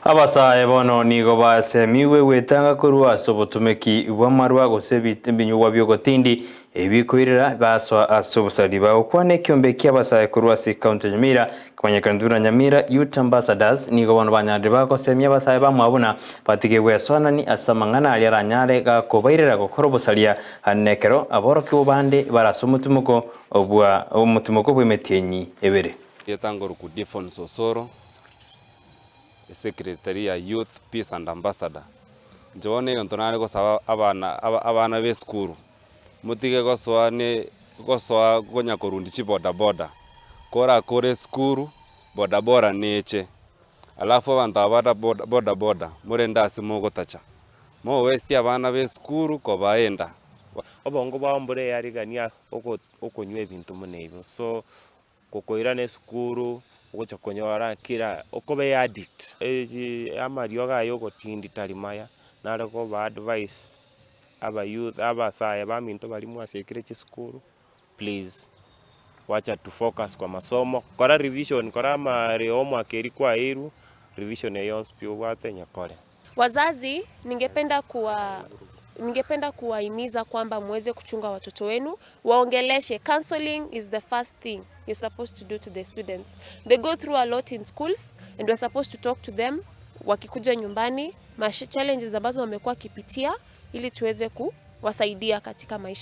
Abasaye bono nigo basemiwe wetanga kurwa sobotumeki bwamarwa gosebite binyugwa byogotindi ebikoirera baswa asobusali ba okwane kyombe ky'abasaye kurwa si county Nyamira kamanyakandura Nyamira Youth Ambassadors nigo bono banyande bakosemya abasaye bamwabona batigebwe asonani asamangana ali aranyare gakobairera gokora busalia hanekero aboroki ubande barasomutumuko obwa omutumuko bw'emetenyi ebere yetangoro ku Defon Sosoro Secretary ya Youth Peace and Ambassador. Njone yontonare gosaba abana be skuru. Mutige gosoa gonya korundi boda boda. Kora kore skuru boda boda neche. Alafu abantu abada boda boda murenda simogo tacha. Mo westi abana be skuru ko baenda. Obongo bambure yarigania okonywe bintu munebo. So kokoira ne skuru ugocha konyora kira okobe addict amario gayo gotindi talimaya nareko ba advice aba youth abasaye baminto bali mwasekire chiskuru. Please wacha to focus kwa masomo kora revision kora mari homework erikwa iru revision yons pio watenya kole. Wazazi ningependa kuwahimiza kwamba muweze kuchunga watoto wenu, waongeleshe. Counseling is the first thing you're supposed to do to the students. They go through a lot in schools and we're supposed to talk to them wakikuja nyumbani, challenges ambazo wamekuwa kipitia ili tuweze kuwasaidia katika maisha.